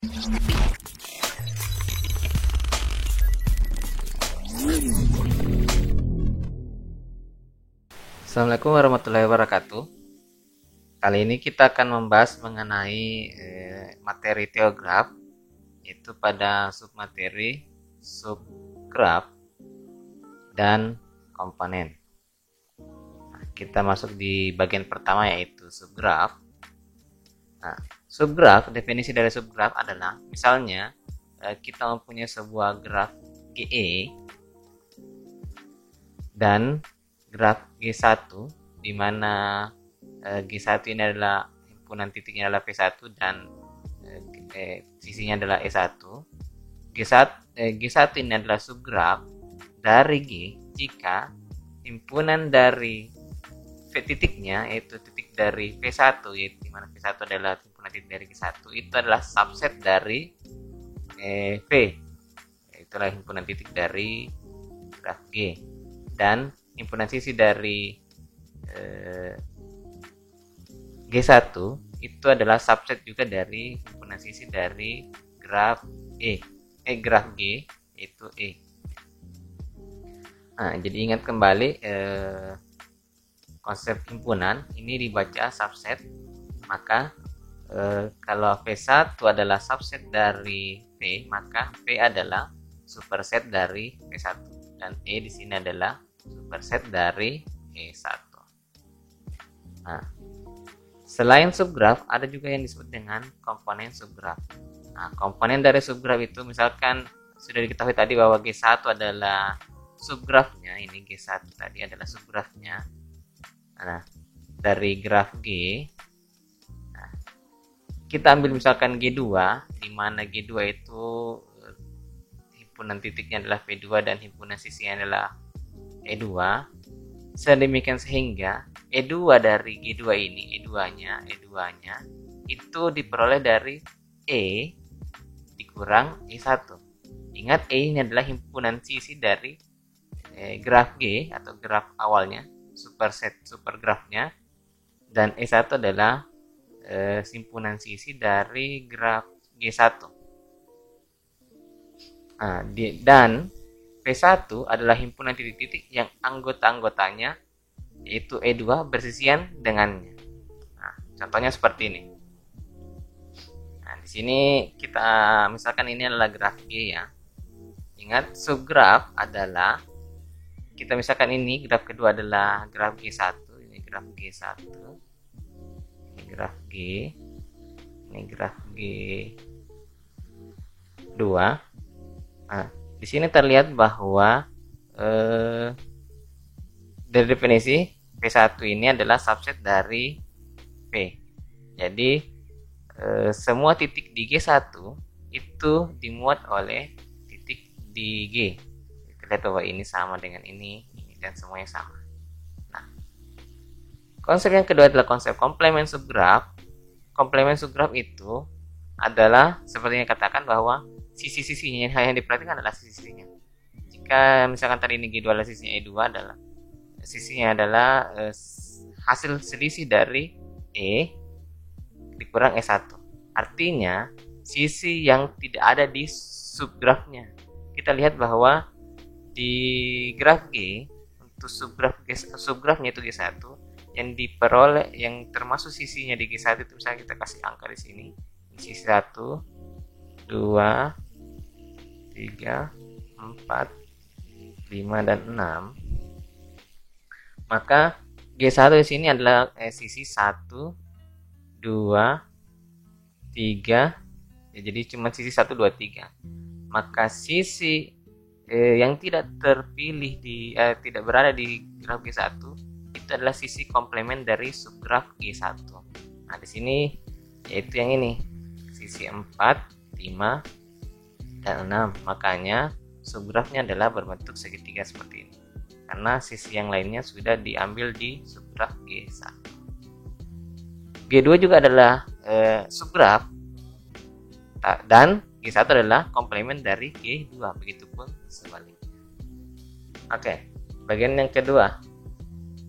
Assalamualaikum warahmatullahi wabarakatuh. Kali ini kita akan membahas mengenai materi teograf, yaitu pada submateri, subgraf, dan komponen. Nah, kita masuk di bagian pertama, yaitu subgraf. Nah, subgraf, definisi dari subgraf adalah misalnya kita mempunyai sebuah graf GE dan graf G1, di mana G1 ini adalah himpunan titiknya adalah P1 dan sisinya adalah E1. G1 ini adalah subgraf dari G jika himpunan dari V titiknya, yaitu titik dari P1, yaitu di mana P1 adalah himpunan titik dari G1, itu adalah subset dari V. Itulah himpunan titik dari graf G. Dan himpunan sisi dari G1 itu adalah subset juga dari himpunan sisi dari graf graf G, yaitu E. Nah, jadi ingat kembali konsep himpunan ini dibaca subset, maka kalau V1 adalah subset dari V, maka V adalah superset dari V1 dan E di sini adalah superset dari E1. Nah, selain subgraf, ada juga yang disebut dengan komponen subgraf. Nah, komponen dari subgraf itu misalkan sudah diketahui tadi bahwa G1 adalah subgrafnya, ini G1 tadi adalah subgrafnya. Nah, dari graf G, nah, kita ambil misalkan G2, di mana G2 itu himpunan titiknya adalah P2 dan himpunan sisinya adalah E2. Sedemikian sehingga E2 dari G2 ini, E2-nya itu diperoleh dari E dikurang E1. Ingat, E ini adalah himpunan sisi dari graf G atau graf awalnya, supergrafnya, dan E1 adalah himpunan sisi dari graf G1. Nah, dan P1 adalah himpunan titik-titik yang anggota-anggotanya, yaitu E2, bersisian dengannya. Nah, contohnya seperti ini. Nah, di sini kita misalkan ini adalah graf G ya. Ingat, subgraf adalah, kita misalkan ini graf kedua adalah graf G1, ini graf G1, ini graf G, ini graf G2. Nah, di sini terlihat bahwa dari definisi P1 ini adalah subset dari P. Jadi semua titik di G1 itu dimuat oleh titik di G. Kita lihat bahwa ini sama dengan ini dan semuanya sama. Nah, konsep yang kedua adalah konsep komplemen subgraf. Komplemen subgraf itu adalah seperti yang katakan bahwa sisi-sisinya yang diperhatikan adalah sisi-sisinya. Jika misalkan tadi ini G2 adalah sisinya E2, adalah sisinya adalah hasil selisih dari E dikurang E1. Artinya sisi yang tidak ada di subgrafnya. Kita lihat bahwa di graf G, untuk subgrafnya itu G1, yang diperoleh, yang termasuk sisinya di G1 itu, misalnya kita kasih angka di sini, sisi 1, 2, 3, 4, 5, dan 6. Maka G1 di sini adalah sisi 1, 2, 3. Ya, jadi cuma sisi 1, 2, 3. Maka sisi yang tidak terpilih tidak berada di graf G1 itu adalah sisi komplemen dari subgraf G1. Nah, di sini yaitu yang ini, sisi 4, 5, dan 6. Makanya subgrafnya adalah berbentuk segitiga seperti ini, karena sisi yang lainnya sudah diambil di subgraf G1. G2 juga adalah subgraf, dan G1 adalah komplemen dari G2, begitupun sebaliknya. Oke, bagian yang kedua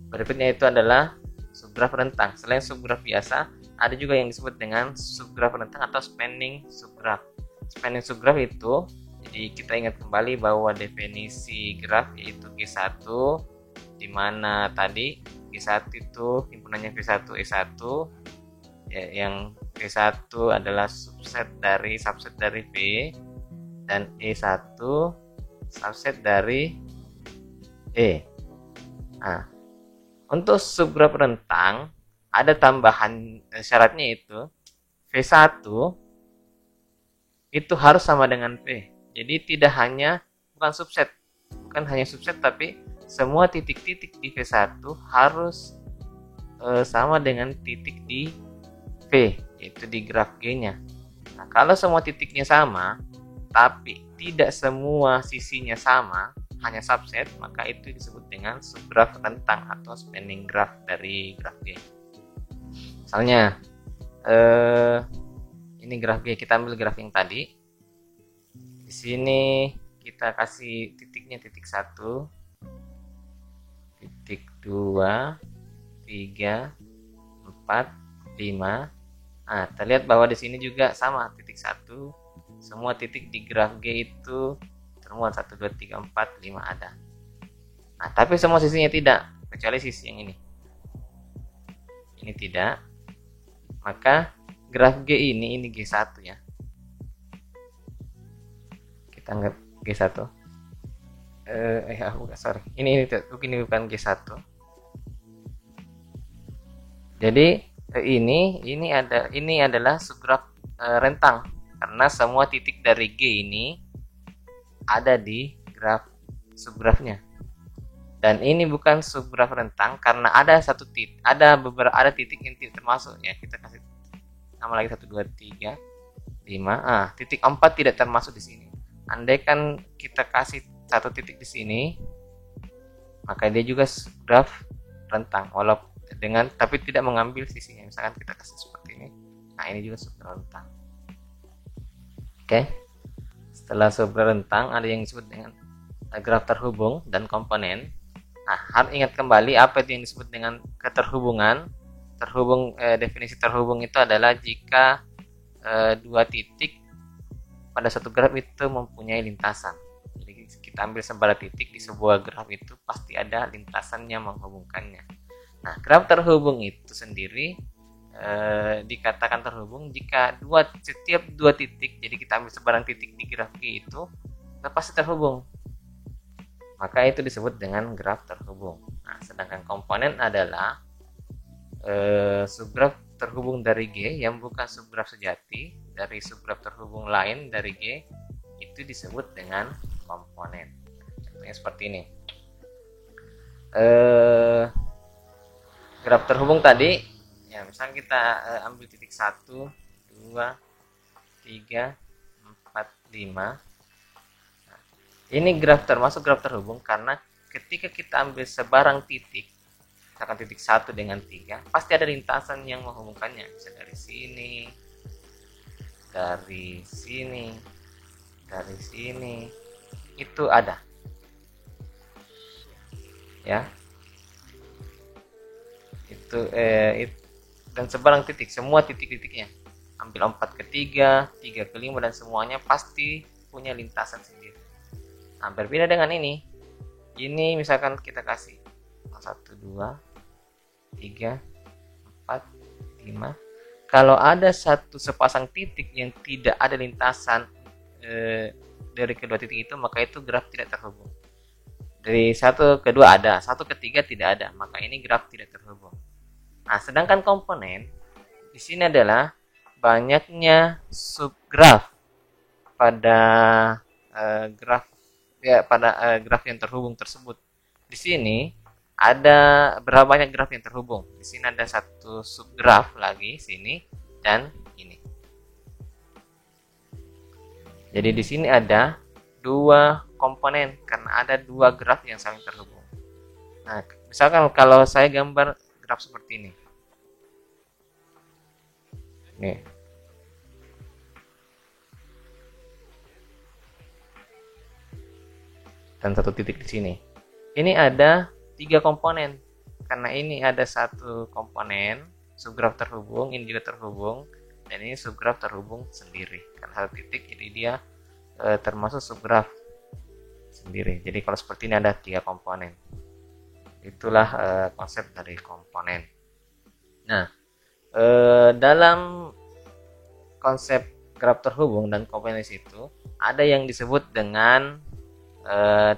berikutnya itu adalah subgraf rentang. Selain subgraf biasa, ada juga yang disebut dengan subgraf rentang atau spanning subgraf. Spanning subgraf itu, jadi kita ingat kembali bahwa definisi graf yaitu G1, di mana tadi G1 itu himpunannya V1 E1, ya, yang V1 adalah subset dari V, dan E1 subset dari E. Nah, untuk subgraf rentang ada tambahan syaratnya, itu V1 itu harus sama dengan V. Jadi bukan hanya subset, tapi semua titik-titik di V1 harus sama dengan titik di V, yaitu di graf G-nya. Nah, kalau semua titiknya sama, tapi tidak semua sisinya sama, hanya subset, maka itu disebut dengan subgraf rentang atau spanning graph dari graf G. Misalnya ini graf G, kita ambil graf yang tadi. Di sini kita kasih titiknya titik 1, titik 2, 3, 4, 5. Nah, terlihat bahwa di sini juga sama, titik 1. Semua titik di graf G itu termuat 1, 2, 3, 4, 5 ada. Nah, tapi semua sisinya tidak, kecuali sisi yang ini. Ini tidak. Maka graf G ini G1 ya. Kita anggap G1. Sorry. Ini bukan G1. Jadi ini adalah subgraf rentang, karena semua titik dari G ini ada di graf subgrafnya. Dan ini bukan subgraf rentang karena ada titik yang tidak termasuk ya. Kita kasih nama lagi 1, 2, 3, 5. Titik 4 tidak termasuk di sini. Andaikan kita kasih satu titik di sini, maka dia juga subgraf rentang, walaupun tapi tidak mengambil sisinya. Misalkan kita kasih seperti ini. Nah, ini juga subgraf rentang. Oke. Setelah subgraf rentang ada yang disebut dengan graf terhubung dan komponen. Nah, harus ingat kembali apa itu yang disebut dengan keterhubungan. Definisi terhubung itu adalah jika dua titik pada satu graf itu mempunyai lintasan. Jadi kita ambil sebarang titik di sebuah graf itu pasti ada lintasannya menghubungkannya. Nah, graf terhubung itu sendiri dikatakan terhubung jika setiap dua titik, jadi kita ambil sebarang titik di graf G itu pasti terhubung. Maka itu disebut dengan graf terhubung. Nah, sedangkan komponen adalah subgraf terhubung dari G yang bukan subgraf sejati dari subgraf terhubung lain dari G, itu disebut dengan komponen. Contohnya seperti ini. Graf terhubung tadi, ya misalnya kita ambil titik 1, 2, 3, 4, 5. Nah, ini termasuk graf terhubung karena ketika kita ambil sebarang titik, misalkan titik 1 dengan 3, pasti ada lintasan yang menghubungkannya. Bisa dari sini, dari sini, dari sini, itu ada. Ya. Dan sebarang titik, semua titik-titiknya, ambil 4 ke 3, 3 ke 5, dan semuanya pasti punya lintasan sendiri. Nah, berbeda dengan ini misalkan kita kasih 1, 2, 3, 4, 5. Kalau ada satu sepasang titik yang tidak ada lintasan dari kedua titik itu, maka itu graf tidak terhubung. Dari 1 ke 2 ada, 1 ke 3 tidak ada, maka ini graf tidak terhubung. Nah, sedangkan komponen di sini adalah banyaknya subgraf pada graf yang terhubung tersebut. Di sini ada berapa banyak graf yang terhubung? Di sini ada satu subgraf lagi sini dan ini. Jadi di sini ada dua komponen karena ada dua graf yang saling terhubung. Nah, misalkan kalau saya gambar graf seperti ini. Nih. Dan satu titik di sini. Ini ada 3 komponen. Karena ini ada satu komponen, subgraf terhubung, ini juga terhubung, dan ini subgraf terhubung sendiri. Karena satu titik, jadi dia termasuk subgraf sendiri. Jadi kalau seperti ini ada 3 komponen. Itulah konsep dari komponen. Nah, dalam konsep graf terhubung dan komponen itu ada yang disebut dengan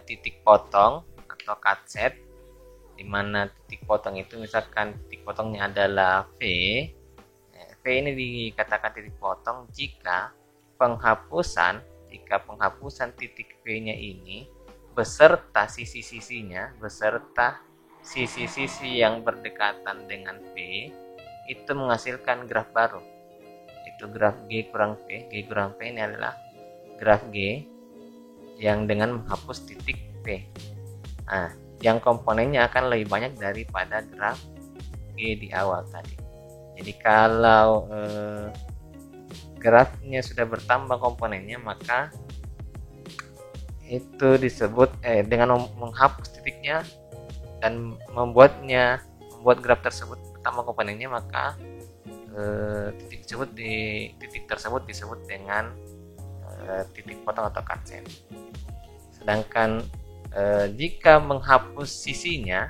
titik potong atau cut set, di mana titik potong itu misalkan titik potongnya adalah V. V ini dikatakan titik potong jika penghapusan titik V-nya ini beserta sisi-sisinya, beserta sisi-sisi yang berdekatan dengan V itu menghasilkan graf baru. Itu graf G kurang V. G kurang V ini adalah graf G yang dengan menghapus titik V. Nah, yang komponennya akan lebih banyak daripada graf G di awal tadi. Jadi kalau grafnya sudah bertambah komponennya, maka itu disebut dengan menghapus titiknya dan membuat graf tersebut bertambah komponennya, maka titik tersebut disebut dengan titik potong atau cut set. Sedangkan jika menghapus sisinya,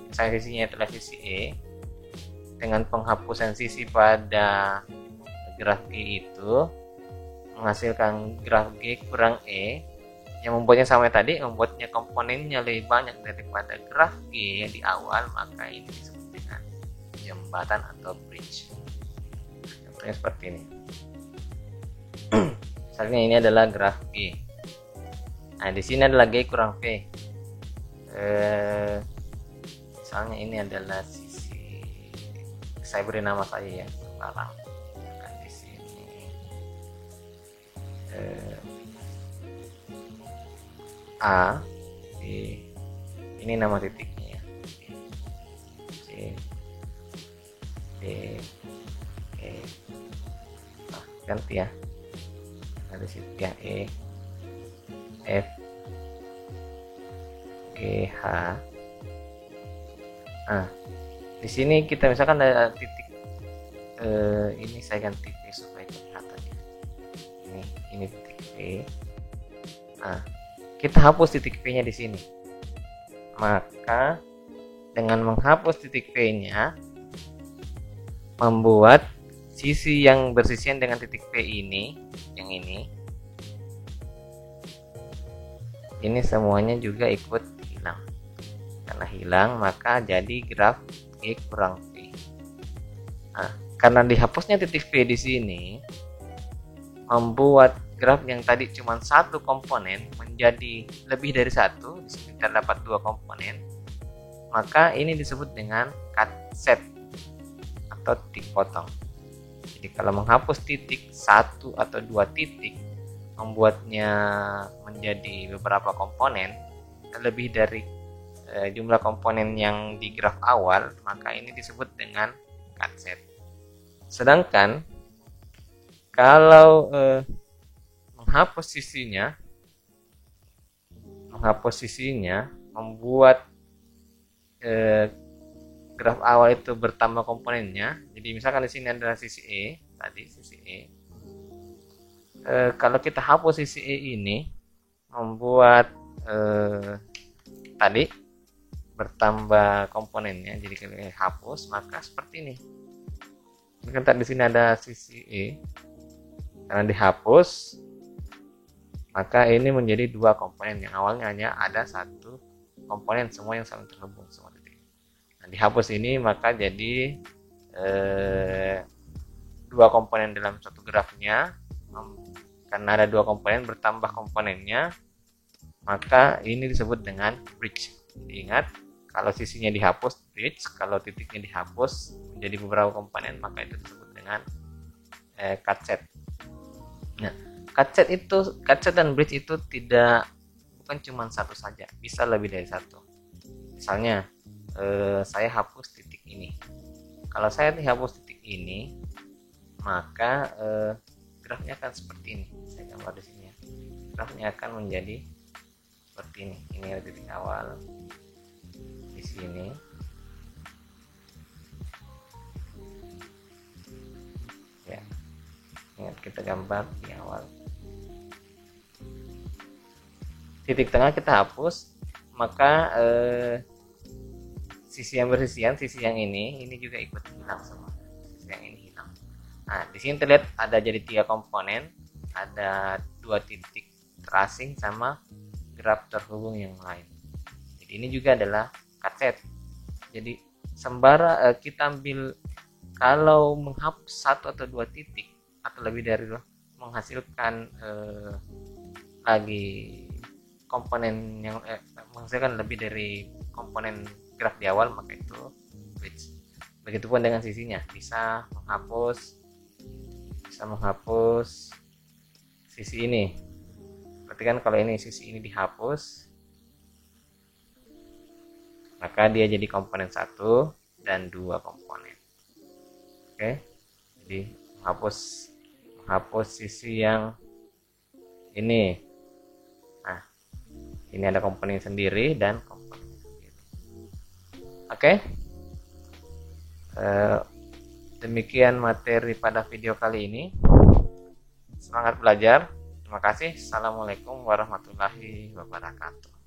misalnya sisinya adalah sisi E, dengan penghapusan sisi pada graf G itu menghasilkan graf G kurang E, yang membuatnya sama tadi, membuatnya komponennya lebih banyak daripada graf G yang di awal, maka ini disebut dengan jembatan atau bridge. Contohnya seperti ini. Misalnya ini adalah graf G. Nah, di sini adalah G kurang V. Misalnya ini adalah sisi, saya beri nama saya ya sekarang. Di sini A, B, ini nama titiknya ya. C, D, E. Nah, ganti ya. Ada situ ya, E, F, G, H. Nah, di sini kita misalkan ada titik ini saya ganti V supaya kelihatan ya. Ini titik V. Nah, kita hapus titik V-nya di sini. Maka dengan menghapus titik V-nya, membuat sisi yang bersisian dengan titik V ini, yang ini semuanya juga ikut hilang. Karena hilang, maka jadi graf G kurang V. Nah, karena dihapusnya titik V di sini, membuat graf yang tadi cuma satu komponen menjadi lebih dari satu, di sini terdapat 2 komponen, maka ini disebut dengan cut set atau titik potong. Jadi kalau menghapus titik 1 atau 2 titik, membuatnya menjadi beberapa komponen, lebih dari jumlah komponen yang di graf awal, maka ini disebut dengan cut set. Sedangkan kalau menghapus sisinya membuat graf awal itu bertambah komponennya. Jadi misalkan di sini adalah sisi E tadi, sisi E. Kalau kita hapus sisi E ini, membuat tadi bertambah komponennya. Jadi kalau hapus, maka seperti ini. Kan di sini ada sisi E. Karena dihapus, maka ini menjadi 2 komponen. Yang awalnya hanya ada 1 komponen, semua yang saling terhubung semua titik. Nah, dihapus ini maka jadi 2 komponen dalam satu grafnya. Karena ada 2 komponen, bertambah komponennya, maka ini disebut dengan bridge. Ingat, kalau sisinya dihapus bridge, kalau titiknya dihapus menjadi beberapa komponen, maka itu disebut dengan cut set. Nah, cut set dan bridge itu bukan cuma satu saja, bisa lebih dari satu. Misalnya saya hapus titik ini. Kalau saya hapus titik ini, maka grafnya akan seperti ini. Saya gambar di sini ya. Grafnya akan menjadi seperti ini. Ini ada titik awal di sini. kita gambar di awal. Titik tengah kita hapus, maka sisi yang bersisian, sisi yang ini juga ikut hilang semua. Sisi yang ini hilang. Nah, di sini terlihat ada jadi 3 komponen, ada 2 titik terasing sama graf terhubung yang lain. Jadi ini juga adalah cut set. Jadi sembara kita ambil, kalau menghapus 1 atau 2 titik atau lebih dari menghasilkan lagi komponen yang menghasilkan lebih dari komponen graf di awal, maka itu switch. Begitupun dengan sisinya, bisa menghapus sisi ini. Perhatikan kalau ini sisi ini dihapus, maka dia jadi komponen 1 dan 2 komponen. Oke, jadi menghapus sisi yang ini. Nah, ini ada komponen sendiri dan komponen sendiri. Oke, demikian materi pada video kali ini. Semangat belajar. Terima kasih. Assalamualaikum warahmatullahi wabarakatuh.